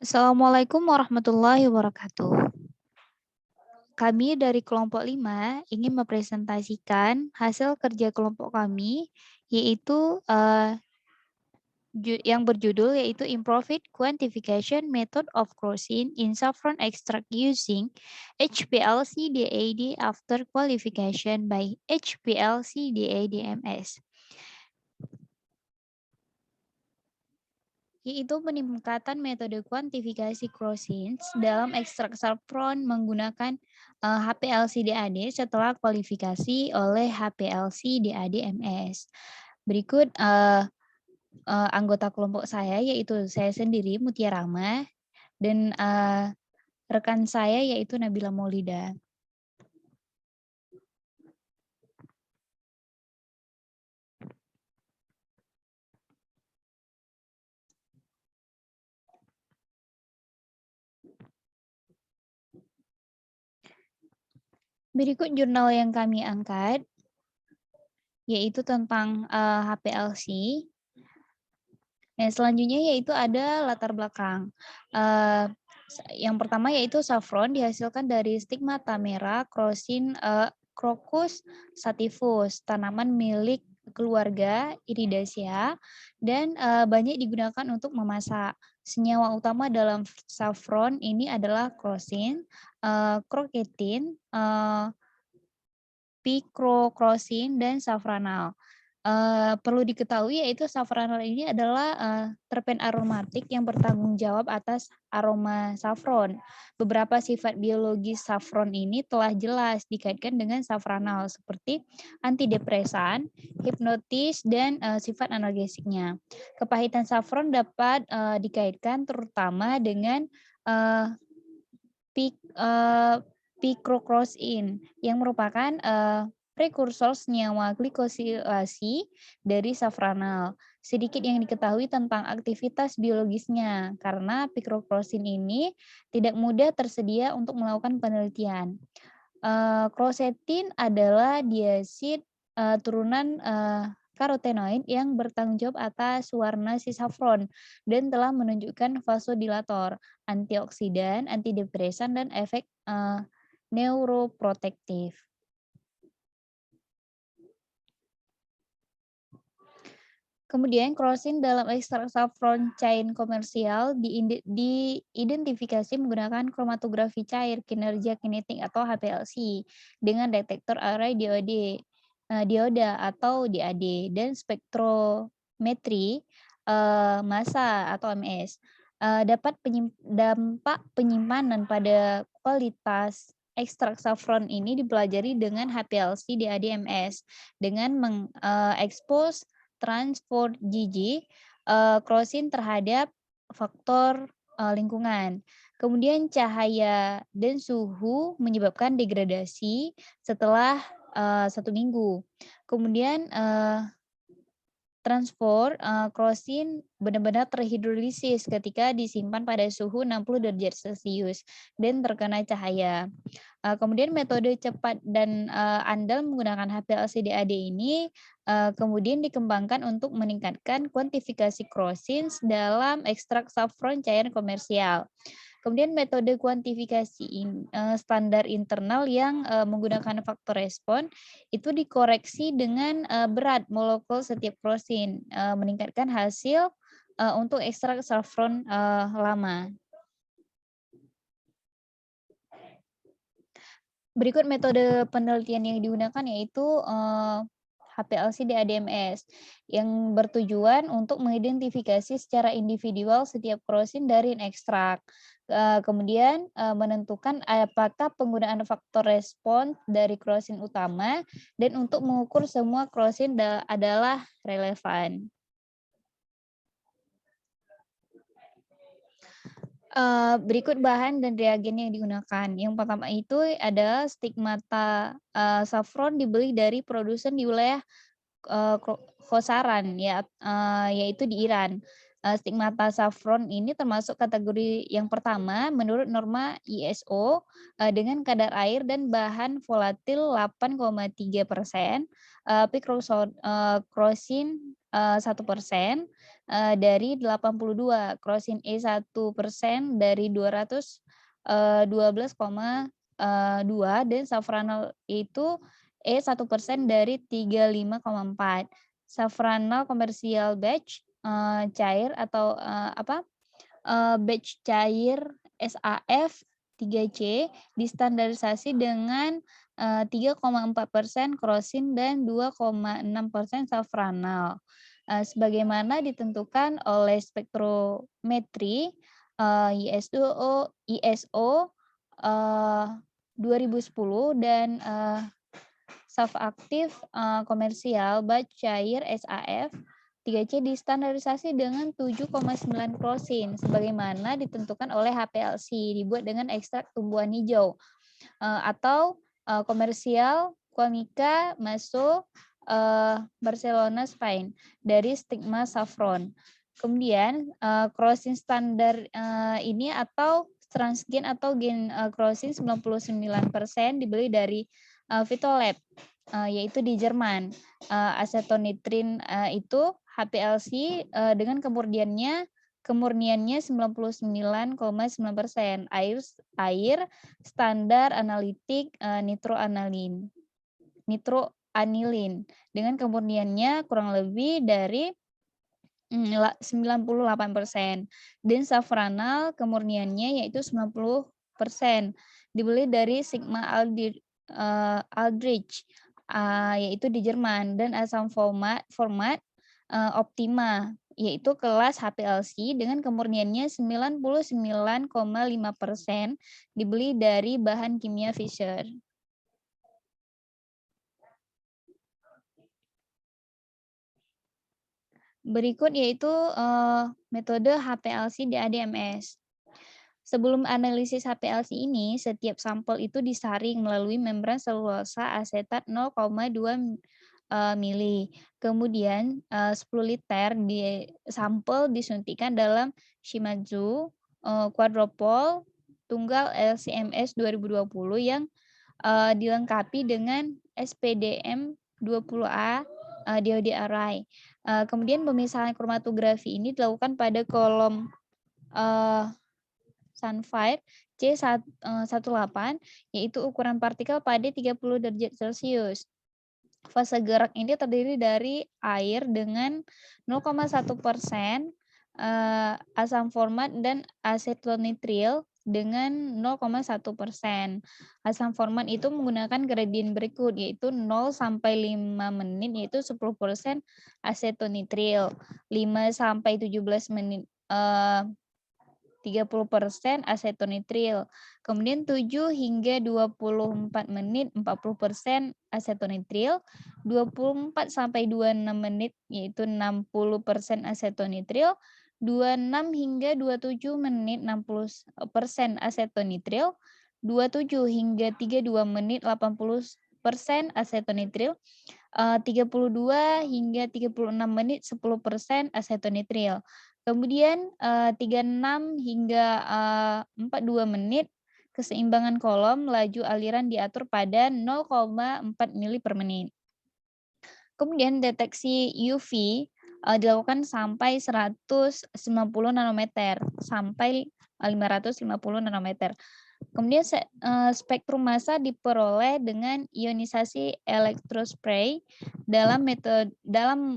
Assalamualaikum warahmatullahi wabarakatuh. Kami dari kelompok 5 ingin mempresentasikan hasil kerja kelompok kami, yaitu yang berjudul yaitu Improved Quantification Method of Crocin in Saffron Extract Using HPLC DAD After Qualification by HPLC DADMS. Yaitu peningkatan metode kuantifikasi crosins dalam ekstrak saffron menggunakan HPLC-DAD setelah kualifikasi oleh HPLC-DAD MS. Berikut anggota kelompok saya, yaitu saya sendiri Mutia Rahma dan rekan saya yaitu Nabila Maulida. Berikut jurnal yang kami angkat, yaitu tentang HPLC. Nah, selanjutnya yaitu ada latar belakang. Yang pertama yaitu saffron dihasilkan dari stigmata merah Crocus sativus, tanaman milik keluarga Iridaceae, dan banyak digunakan untuk memasak. Senyawa utama dalam saffron ini adalah crocin, crocetin, picrocrocin, dan safranal. Perlu diketahui yaitu safranal ini adalah terpen aromatik yang bertanggung jawab atas aroma saffron. Beberapa sifat biologis saffron ini telah jelas dikaitkan dengan safranal seperti antidepresan, hipnotis, dan sifat analgesiknya. Kepahitan saffron dapat dikaitkan terutama dengan picrocrocin yang merupakan prekursor senyawa glikosilasi dari safranal. Sedikit yang diketahui tentang aktivitas biologisnya, karena picrocrocin ini tidak mudah tersedia untuk melakukan penelitian. Quercetin adalah diasid turunan karotenoid yang bertanggung jawab atas warna si saffron dan telah menunjukkan vasodilator, antioksidan, antidepresan, dan efek neuroprotektif. Kemudian crocin dalam ekstrak saffron cair komersial diidentifikasi menggunakan kromatografi cair kinerja kinetik atau HPLC dengan detektor array dioda atau DAD dan spektrometri massa atau MS. Dapat dampak penyimpanan pada kualitas ekstrak saffron ini dipelajari dengan HPLC DAD-MS dengan mengekspos transport GG crocin terhadap faktor lingkungan. Kemudian cahaya dan suhu menyebabkan degradasi setelah 1 minggu. Kemudian transport crocin benar-benar terhidrolisis ketika disimpan pada suhu 60 derajat Celcius dan terkena cahaya. Kemudian metode cepat dan andal menggunakan HPLC-DAD ini kemudian dikembangkan untuk meningkatkan kuantifikasi crocins dalam ekstrak saffron cair komersial. Kemudian metode kuantifikasi standar internal yang menggunakan faktor respon itu dikoreksi dengan berat molekul setiap crocin, meningkatkan hasil untuk ekstrak saffron lama. Berikut metode penelitian yang digunakan yaitu HPLC DADMS yang bertujuan untuk mengidentifikasi secara individual setiap crocin dari ekstrak. Kemudian menentukan apakah penggunaan faktor respon dari crocin utama dan untuk mengukur semua crocin adalah relevan. Berikut bahan dan reagen yang digunakan. Yang pertama itu adalah stigmata saffron dibeli dari produsen di wilayah Khorasan ya, yaitu di Iran. Stigmata saffron ini termasuk kategori yang pertama menurut norma ISO dengan kadar air dan bahan volatil 8,3%, crocin 1% dari 82, Crossin E 1% dari 212,2 dan Safranal itu E 1% dari 35,4. Safranal komersial batch cair atau batch cair SAF 3C distandarisasi dengan 3,4% Crossin dan 2,6% Safranal. Sebagaimana ditentukan oleh spektrometri ISO 2010 dan SAF aktif komersial batch cair SAF 3C distandarisasi dengan 7,9 Crossin sebagaimana ditentukan oleh HPLC dibuat dengan ekstrak tumbuhan hijau atau komersial Quamica maso Barcelona Spain dari stigma saffron. Kemudian Crossin standar ini atau transgen atau gen Crossin 99% dibeli dari Vitolab yaitu di Jerman. Asetonitrin itu HPLC dengan kemurniannya 99,9%. Air standar analitik nitroanilin dengan kemurniannya kurang lebih dari 98%. Dan Safranal kemurniannya yaitu 90%. Dibeli dari Sigma Aldrich yaitu di Jerman, dan asam format Optima yaitu kelas HPLC dengan kemurniannya 99,5% dibeli dari bahan kimia Fischer. Berikut yaitu metode HPLC di ADMS. Sebelum analisis HPLC ini, setiap sampel itu disaring melalui membran selulosa asetat 0,2 mili. Kemudian 10 liter sampel disuntikan dalam Shimadzu Quadrupole tunggal LCMS 2020 yang dilengkapi dengan SPDM 20A diode array. Kemudian pemisahan kromatografi ini dilakukan pada kolom Sunfire C18 yaitu ukuran partikel pada 30 derajat Celcius. Fase gerak ini terdiri dari air dengan 0,1%, asam format dan asetonitril dengan 0,1%. Asam format itu menggunakan gradien berikut yaitu 0 sampai 5 menit yaitu 10% asetonitril, 5 sampai 17 menit 30% asetonitril. Kemudian 7 hingga 24 menit 40% asetonitril, 24 sampai 26 menit yaitu 60% asetonitril, 26 hingga 27 menit 60% asetonitril, 27 hingga 32 menit 80% asetonitril, 32 hingga 36 menit 10% asetonitril. Kemudian 36 hingga 42 menit keseimbangan kolom laju aliran diatur pada 0,4 mili per menit. Kemudian deteksi UV dilakukan sampai 190 nanometer sampai 550 nanometer. Kemudian spektrum massa diperoleh dengan ionisasi elektrospray dalam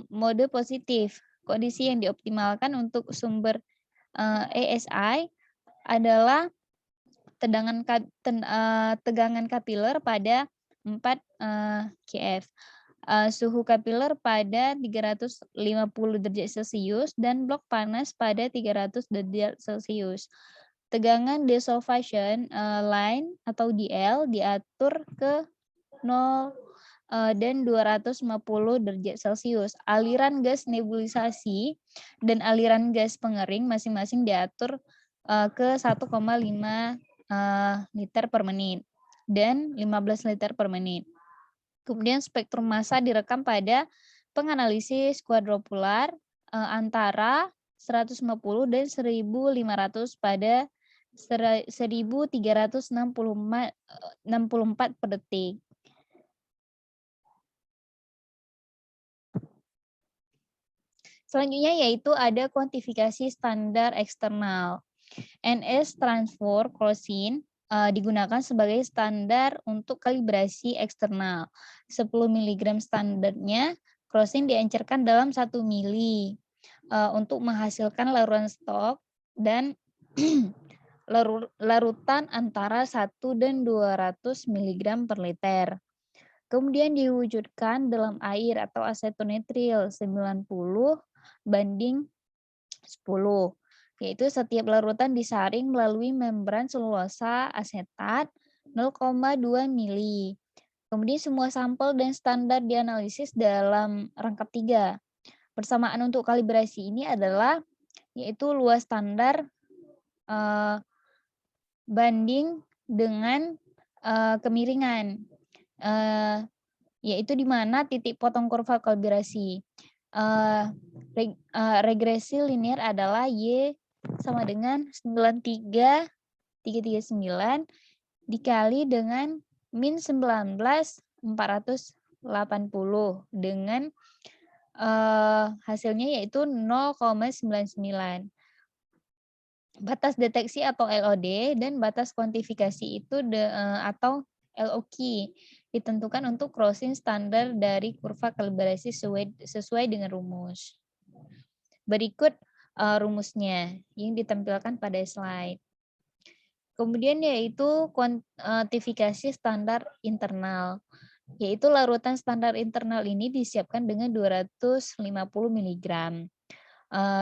mode positif. Kondisi yang dioptimalkan untuk sumber ASI adalah tegangan kapiler pada 4 kF, suhu kapiler pada 350 derajat Celcius dan blok panas pada 300 derajat Celcius. Tegangan desolvation line atau DL diatur ke 0 dan 250 derajat Celcius. Aliran gas nebulisasi dan aliran gas pengering masing-masing diatur ke 1,5 liter per menit dan 15 liter per menit. Kemudian spektrum massa direkam pada penganalisis quadrupolar antara 150 dan 1500 pada 1364 per detik. Selanjutnya yaitu ada kuantifikasi standar eksternal. NS transfer crossin digunakan sebagai standar untuk kalibrasi eksternal. 10 mg standarnya crossin diencerkan dalam 1 mili untuk menghasilkan larutan stok dan larutan antara 1 dan 200 mg per liter. Kemudian diwujudkan dalam air atau asetonitrile 90 banding 10, yaitu setiap larutan disaring melalui membran selulosa asetat 0,2 mili. Kemudian semua sampel dan standar dianalisis dalam rangkap 3. Persamaan untuk kalibrasi ini adalah yaitu luas standar banding dengan kemiringan, yaitu di mana titik potong kurva kalibrasi. Regresi linear adalah Y sama dengan 93,339 dikali dengan min 19,480 dengan hasilnya yaitu 0,99. Batas deteksi atau LOD dan batas kuantifikasi itu atau LOQ ditentukan untuk crossin standar dari kurva kalibrasi sesuai dengan rumus. Berikut rumusnya yang ditampilkan pada slide. Kemudian yaitu kuantifikasi standar internal, yaitu larutan standar internal ini disiapkan dengan 250 mg.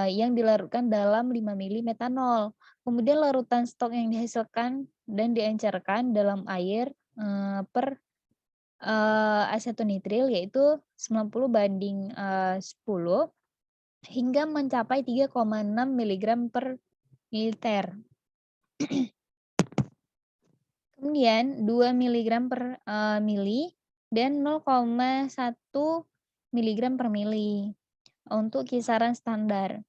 Yang dilarutkan dalam 5 mili metanol. Kemudian larutan stok yang dihasilkan dan diencerkan dalam air per asetonitrile yaitu 90 banding 10 hingga mencapai 3,6 mg per liter. Kemudian 2 mg per mili dan 0,1 mg per mili untuk kisaran standar.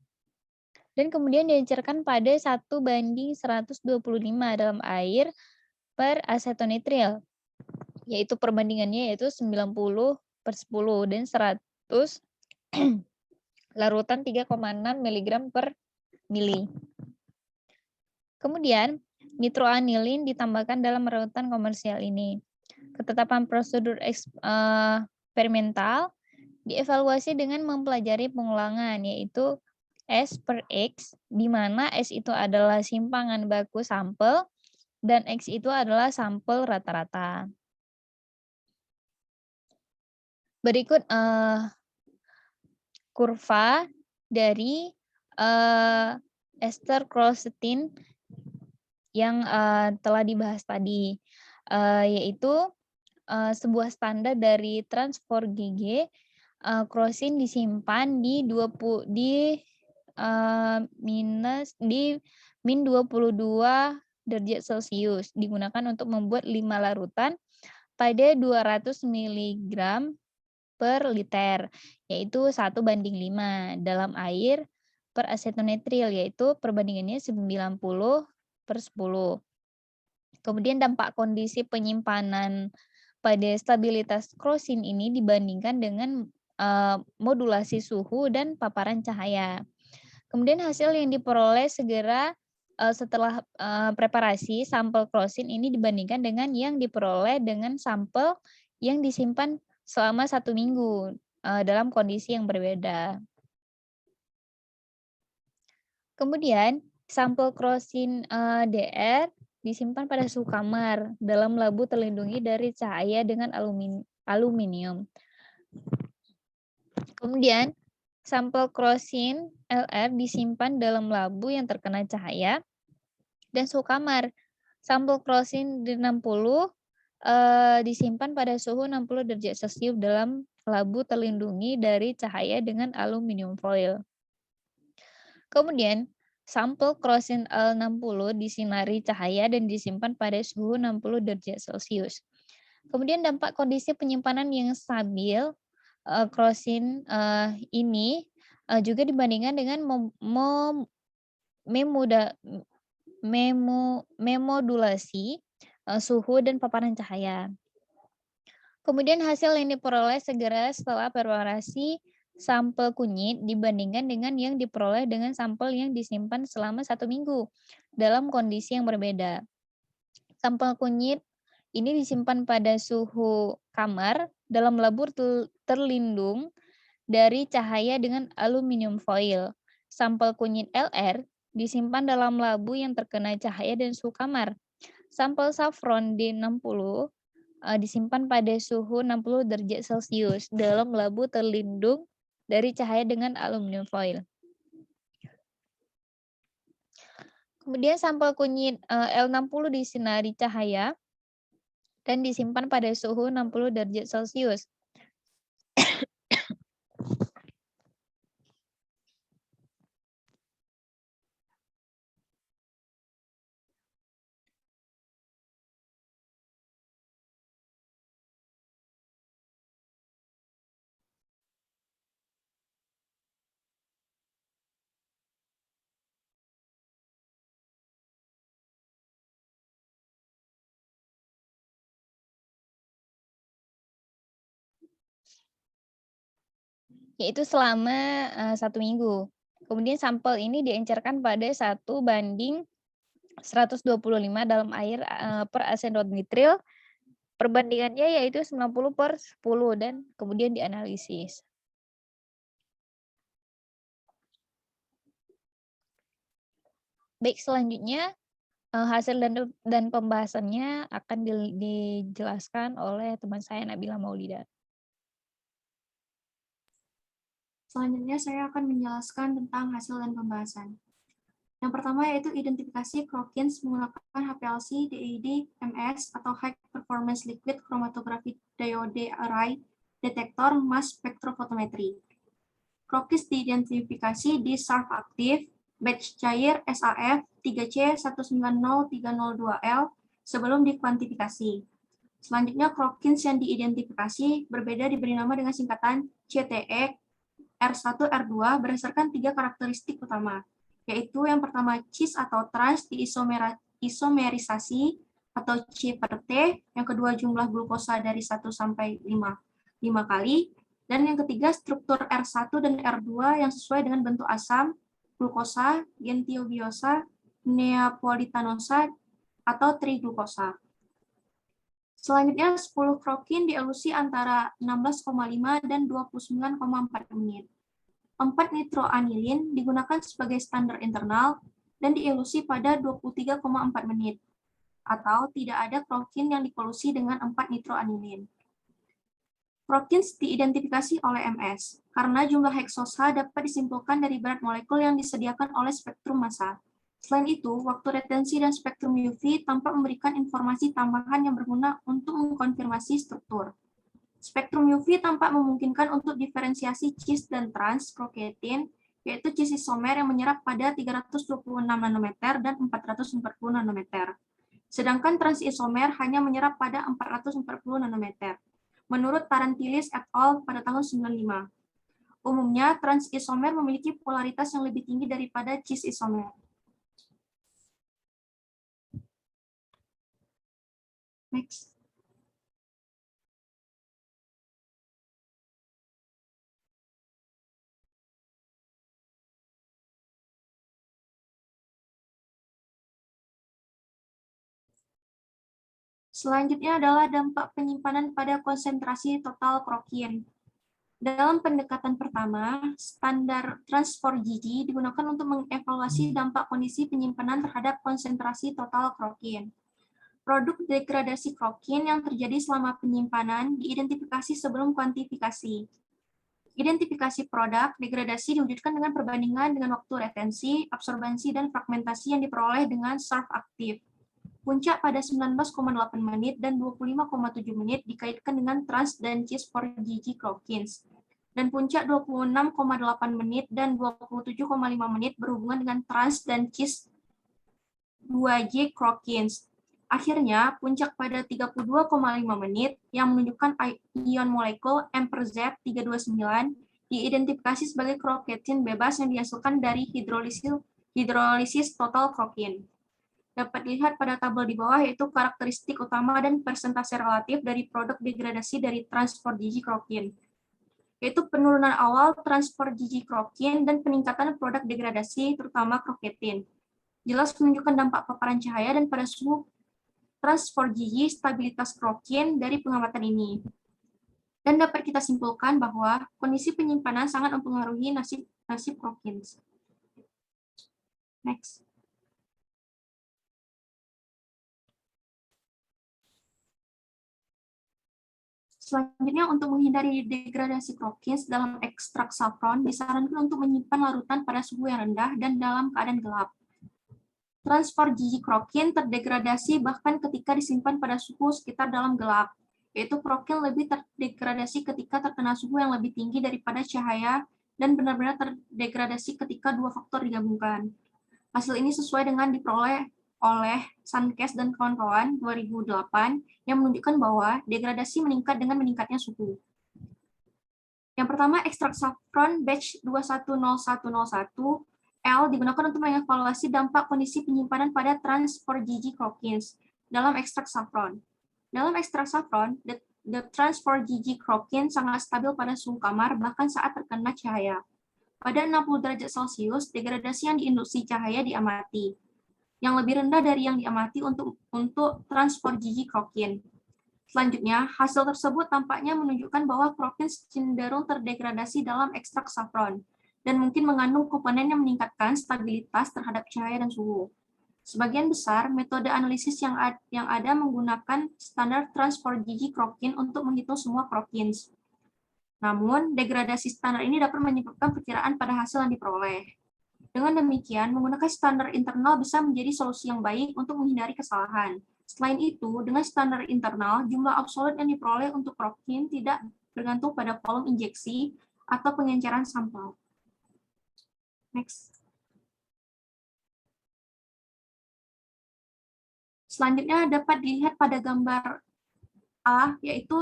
Dan kemudian diencerkan pada 1 banding 125 dalam air per asetonitrile, yaitu perbandingannya yaitu 90 per 10 dan 100 larutan 3,6 mg per mili. Kemudian nitroanilin ditambahkan dalam larutan komersial ini. Ketetapan prosedur eksperimental dievaluasi dengan mempelajari pengulangan, yaitu S per X, di mana S itu adalah simpangan baku sampel dan X itu adalah sampel rata-rata. Berikut kurva dari ester quercetin yang telah dibahas tadi, yaitu sebuah standar dari transfer GG. Crossin disimpan di min 22 derajat Celcius, digunakan untuk membuat 5 larutan pada 200 mg per liter, yaitu 1 banding 5 dalam air per asetonitrile, yaitu perbandingannya 90 per 10. Kemudian dampak kondisi penyimpanan pada stabilitas crossin ini dibandingkan dengan modulasi suhu dan paparan cahaya. Kemudian hasil yang diperoleh segera setelah preparasi sampel crossin ini dibandingkan dengan yang diperoleh dengan sampel yang disimpan selama 1 minggu dalam kondisi yang berbeda. Kemudian sampel crossin DR disimpan pada suhu kamar dalam labu terlindungi dari cahaya dengan aluminium. Kemudian sampel crossin LR disimpan dalam labu yang terkena cahaya dan suhu kamar. Sampel crossin D60 disimpan pada suhu 60 derajat Celcius dalam labu terlindungi dari cahaya dengan aluminium foil. Kemudian sampel crossin L60 disinari cahaya dan disimpan pada suhu 60 derajat Celcius. Kemudian dampak kondisi penyimpanan yang stabil crossin ini juga dibandingkan dengan memodulasi suhu dan paparan cahaya. Kemudian hasil yang diperoleh segera setelah preparasi sampel kunyit dibandingkan dengan yang diperoleh dengan sampel yang disimpan selama 1 minggu dalam kondisi yang berbeda. Sampel kunyit ini disimpan pada suhu kamar dalam labor terlindung dari cahaya dengan aluminium foil. Sampel kunyit LR disimpan dalam labu yang terkena cahaya dan suhu kamar. Sampel saffron D60 disimpan pada suhu 60 derajat Celcius dalam labu terlindung dari cahaya dengan aluminium foil. Kemudian sampel kunyit L60 disinari cahaya dan disimpan pada suhu 60 derajat Celcius. Yaitu selama 1 minggu. Kemudian sampel ini diencerkan pada 1:125 dalam air per asetot nitril. Perbandingannya yaitu 90/10 dan kemudian dianalisis. Baik, selanjutnya hasil dan pembahasannya akan dijelaskan oleh teman saya Nabila Maulida. Selanjutnya saya akan menjelaskan tentang hasil dan pembahasan. Yang pertama yaitu identifikasi Crokins menggunakan HPLC DID MS atau High Performance Liquid Chromatography Diode Array Detector Mass Spectrophotometry. Crokins diidentifikasi di SARF aktif, batch cair SAF 3C190302L sebelum dikuantifikasi. Selanjutnya, Crokins yang diidentifikasi berbeda diberi nama dengan singkatan CTE R1, R2 berdasarkan 3 karakteristik utama, yaitu yang pertama cis atau trans diisomerisasi atau C per T, yang kedua jumlah glukosa dari 1 sampai 5 kali, dan yang ketiga struktur R1 dan R2 yang sesuai dengan bentuk asam, glukosa, gentiobiose, neapolitanosa, atau triglukosa. Selanjutnya, 10 krokin dielusi antara 16,5 dan 29,4 menit. 4 nitroanilin digunakan sebagai standar internal dan dielusi pada 23,4 menit, atau tidak ada krokin yang dipolusi dengan 4 nitroanilin. Crokins diidentifikasi oleh MS, karena jumlah heksosa dapat disimpulkan dari berat molekul yang disediakan oleh spektrum massa. Selain itu, waktu retensi dan spektrum UV tampak memberikan informasi tambahan yang berguna untuk mengkonfirmasi struktur. Spektrum UV tampak memungkinkan untuk diferensiasi cis dan trans kroketin, yaitu cis isomer yang menyerap pada 326 nanometer dan 440 nanometer. Sedangkan trans isomer hanya menyerap pada 440 nanometer. Menurut Tarantilis et al. Pada tahun 95. Umumnya, trans isomer memiliki polaritas yang lebih tinggi daripada cis isomer. Next. Selanjutnya adalah dampak penyimpanan pada konsentrasi total krokin. Dalam pendekatan pertama, standar Trans4GG digunakan untuk mengevaluasi dampak kondisi penyimpanan terhadap konsentrasi total krokin. Produk degradasi krokin yang terjadi selama penyimpanan diidentifikasi sebelum kuantifikasi. Identifikasi produk degradasi diwujudkan dengan perbandingan dengan waktu retensi, absorbensi, dan fragmentasi yang diperoleh dengan SARF aktif. Puncak pada 19,8 menit dan 25,7 menit dikaitkan dengan trans dan cis 4GG Crokins. Dan puncak 26,8 menit dan 27,5 menit berhubungan dengan trans dan cis 2G Crokins. Akhirnya, puncak pada 32,5 menit yang menunjukkan ion molekul M per Z 329 diidentifikasi sebagai kroketin bebas yang dihasilkan dari hidrolisis total krokin. Dapat dilihat pada tabel di bawah yaitu karakteristik utama dan persentase relatif dari produk degradasi dari trans 4GG krokin, yaitu penurunan awal transfer gigi krokin dan peningkatan produk degradasi, terutama kroketin. Jelas menunjukkan dampak paparan cahaya dan pada suhu transfer gigi stabilitas krokin dari pengamatan ini. Dan dapat kita simpulkan bahwa kondisi penyimpanan sangat mempengaruhi nasib krokins. Next. Selanjutnya, untuk menghindari degradasi krokins dalam ekstrak saffron, disarankan untuk menyimpan larutan pada suhu yang rendah dan dalam keadaan gelap. Transfer gigi krokin terdegradasi bahkan ketika disimpan pada suhu sekitar dalam gelap, yaitu krokin lebih terdegradasi ketika terkena suhu yang lebih tinggi daripada cahaya dan benar-benar terdegradasi ketika dua faktor digabungkan. Hasil ini sesuai dengan diperoleh oleh Sunkest dan kawan-kawan 2008 yang menunjukkan bahwa degradasi meningkat dengan meningkatnya suhu. Yang pertama, ekstrak saffron batch 210101 L digunakan untuk mengevaluasi dampak kondisi penyimpanan pada transfer gigi krokins dalam ekstrak saffron. Dalam ekstrak saffron, the transfer gigi krokin sangat stabil pada suhu kamar bahkan saat terkena cahaya. Pada 60 derajat Celcius, degradasi yang diinduksi cahaya diamati, yang lebih rendah dari yang diamati untuk transfer gigi krokin. Selanjutnya, hasil tersebut tampaknya menunjukkan bahwa krokin cenderung terdegradasi dalam ekstrak saffron dan mungkin mengandung komponen yang meningkatkan stabilitas terhadap cahaya dan suhu. Sebagian besar metode analisis yang ada menggunakan standar transfer gigi krokin untuk menghitung semua krokins. Namun, degradasi standar ini dapat menyebabkan perkiraan pada hasil yang diperoleh. Dengan demikian, menggunakan standar internal bisa menjadi solusi yang baik untuk menghindari kesalahan. Selain itu, dengan standar internal, jumlah absolut yang diperoleh untuk krokin tidak bergantung pada volume injeksi atau pengenceran sampel. Next. Selanjutnya dapat dilihat pada gambar A, yaitu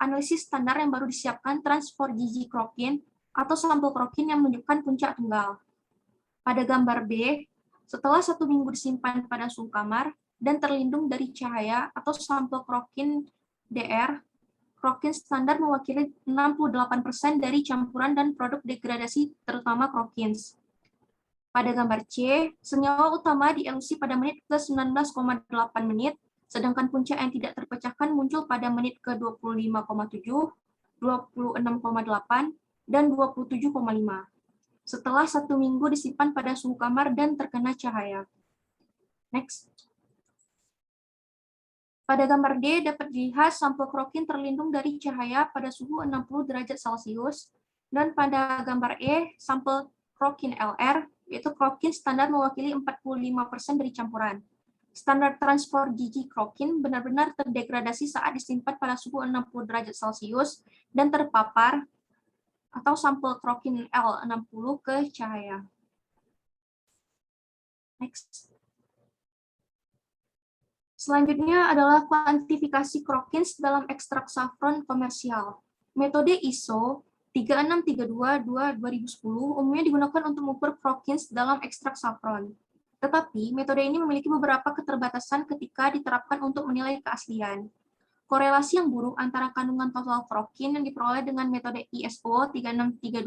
analisis standar yang baru disiapkan transfer gigi krokin atau sampel krokin yang menunjukkan puncak tunggal. Pada gambar B, setelah 1 minggu disimpan pada suhu kamar dan terlindung dari cahaya atau sampel krokin DR, krokin standar mewakili 68% dari campuran dan produk degradasi terutama krokins. Pada gambar C, senyawa utama dielusi pada menit ke 19,8 menit, sedangkan puncak yang tidak terpecahkan muncul pada menit ke 25,7, 26,8, dan 27,5. Setelah 1 minggu disimpan pada suhu kamar dan terkena cahaya. Next. Pada gambar D dapat dilihat sampel krokin terlindung dari cahaya pada suhu 60 derajat Celcius, dan pada gambar E, sampel krokin LR, yaitu krokin standar mewakili 45% dari campuran. Standar transfer gigi krokin benar-benar terdegradasi saat disimpan pada suhu 60 derajat Celcius dan terpapar atau sampel krokin L60 ke cahaya. Next. Selanjutnya adalah kuantifikasi krokins dalam ekstrak saffron komersial. Metode ISO 3632-2010 umumnya digunakan untuk mengukur krokins dalam ekstrak saffron. Tetapi, metode ini memiliki beberapa keterbatasan ketika diterapkan untuk menilai keaslian. Korelasi yang buruk antara kandungan total krokin yang diperoleh dengan metode ISO 3632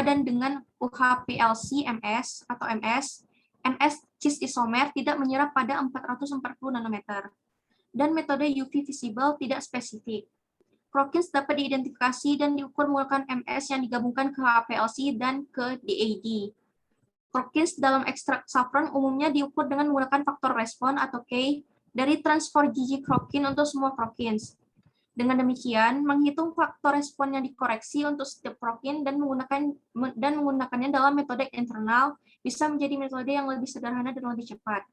dan dengan UHPLC MS atau MS cis isomer tidak menyerap pada 440 nanometer, dan metode UV visible tidak spesifik. Krokins dapat diidentifikasi dan diukur menggunakan MS yang digabungkan ke HPLC dan ke DAD. Krokins dalam ekstrak saffron umumnya diukur dengan menggunakan faktor respon atau K dari transfer gigi krokin untuk semua krokins. Dengan demikian, menghitung faktor respon yang dikoreksi untuk setiap krokin dan menggunakannya dalam metode internal bisa menjadi metode yang lebih sederhana dan lebih cepat.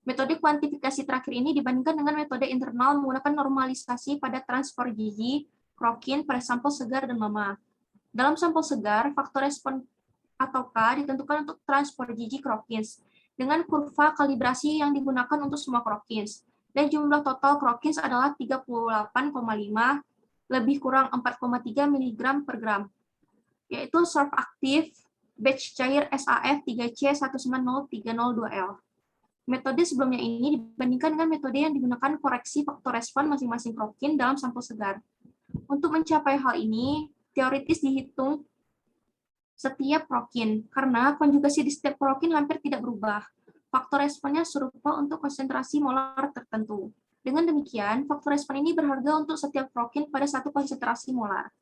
Metode kuantifikasi terakhir ini dibandingkan dengan metode internal menggunakan normalisasi pada transfer gigi krokin pada sampel segar dan lama. Dalam sampel segar, faktor respon atau K ditentukan untuk transfer gigi krokins dengan kurva kalibrasi yang digunakan untuk semua krokins, dan jumlah total krokins adalah 38,5 lebih kurang 4,3 mg per gram, yaitu surf-aktif batch cair SAF 3C19030-2L. Metode sebelumnya ini dibandingkan dengan metode yang digunakan koreksi faktor respon masing-masing krokin dalam sampel segar. Untuk mencapai hal ini, teoritis dihitung setiap prokin, karena konjugasi di setiap prokin hampir tidak berubah. Faktor responnya serupa untuk konsentrasi molar tertentu. Dengan demikian, faktor respon ini berharga untuk setiap prokin pada satu konsentrasi molar.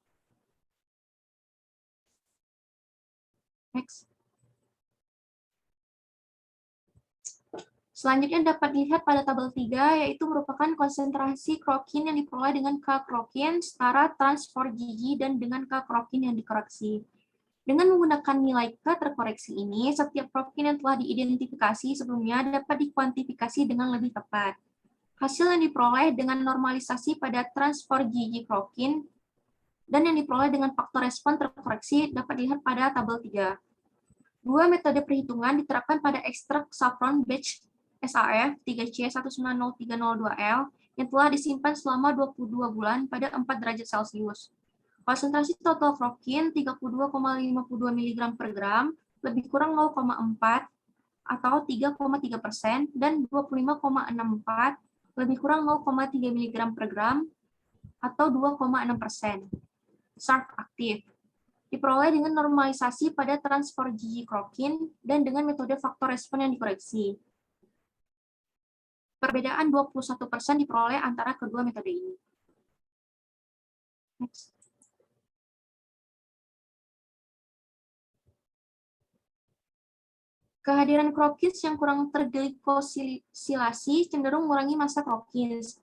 Next. Selanjutnya dapat dilihat pada tabel 3, yaitu merupakan konsentrasi krokin yang diperoleh dengan K krokin setara trans 4GG dan dengan K krokin yang dikoreksi. Dengan menggunakan nilai K terkoreksi ini, setiap krokin yang telah diidentifikasi sebelumnya dapat dikuantifikasi dengan lebih tepat. Hasil yang diperoleh dengan normalisasi pada trans 4GG krokin dan yang diperoleh dengan faktor respon terkoreksi dapat dilihat pada tabel 3. Dua metode perhitungan diterapkan pada ekstrak saffron batch SAF 3C190302L yang telah disimpan selama 22 bulan pada 4 derajat Celcius. Konsentrasi total krokin 32,52 mg per gram, lebih kurang 0,4 atau 3,3% dan 25,64 lebih kurang 0,3 mg per gram atau 2,6%. SARC aktif diperoleh dengan normalisasi pada trans 4GG krokin dan dengan metode faktor respon yang dikoreksi. Perbedaan 21% diperoleh antara kedua metode ini. Next. Kehadiran krokins yang kurang terglikosilasi cenderung mengurangi massa krokins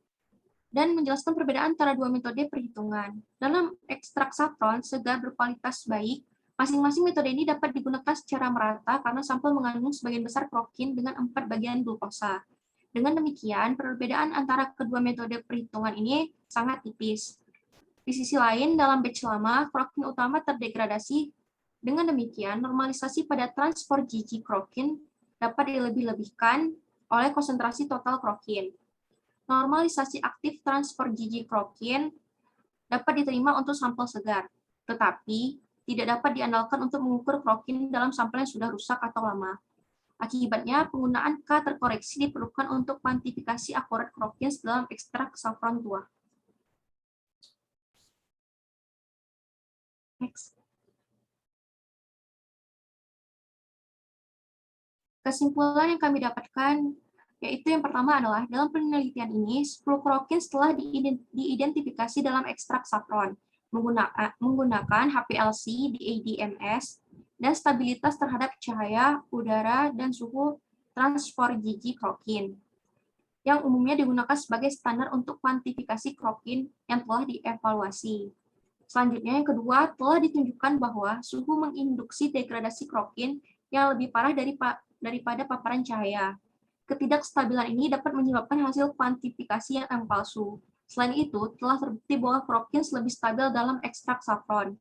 dan menjelaskan perbedaan antara dua metode perhitungan. Dalam ekstrak saffron segar berkualitas baik, masing-masing metode ini dapat digunakan secara merata karena sampel mengandung sebagian besar krokin dengan 4 bagian glukosa. Dengan demikian, perbedaan antara kedua metode perhitungan ini sangat tipis. Di sisi lain, dalam batch lama, krokin utama terdegradasi. Dengan demikian, normalisasi pada trans 4GG krokin dapat dilebih-lebihkan oleh konsentrasi total krokin. Normalisasi aktif trans 4GG krokin dapat diterima untuk sampel segar, tetapi tidak dapat diandalkan untuk mengukur krokin dalam sampel yang sudah rusak atau lama. Akibatnya, penggunaan K terkoreksi diperlukan untuk kuantifikasi akurat krokins dalam ekstrak saffron tua. Next. Kesimpulan yang kami dapatkan yaitu yang pertama adalah dalam penelitian ini 10 krokins telah diidentifikasi dalam ekstrak saffron menggunakan HPLC di ADMS dan stabilitas terhadap cahaya, udara, dan suhu trans 4GG krokin yang umumnya digunakan sebagai standar untuk kuantifikasi krokin yang telah dievaluasi. Selanjutnya, yang kedua, telah ditunjukkan bahwa suhu menginduksi degradasi krokin yang lebih parah daripada paparan cahaya. Ketidakstabilan ini dapat menyebabkan hasil kuantifikasi yang palsu. Selain itu, telah terbukti bahwa krokins lebih stabil dalam ekstrak saffron.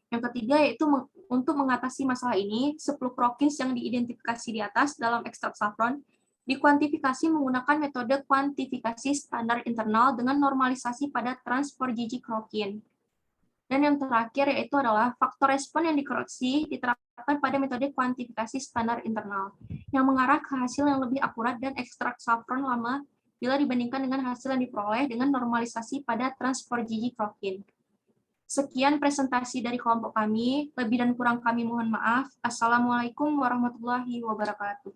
Yang ketiga yaitu untuk mengatasi masalah ini, 10 krokins yang diidentifikasi di atas dalam ekstrak saffron dikuantifikasi menggunakan metode kuantifikasi standar internal dengan normalisasi pada trans 4GG krokin. Dan yang terakhir yaitu adalah faktor respon yang dikoreksi diterapkan pada metode kuantifikasi standar internal yang mengarah ke hasil yang lebih akurat dan ekstrak saffron lama bila dibandingkan dengan hasil yang diperoleh dengan normalisasi pada trans 4GG krokin. Sekian presentasi dari kelompok kami, lebih dan kurang kami mohon maaf. Assalamualaikum warahmatullahi wabarakatuh.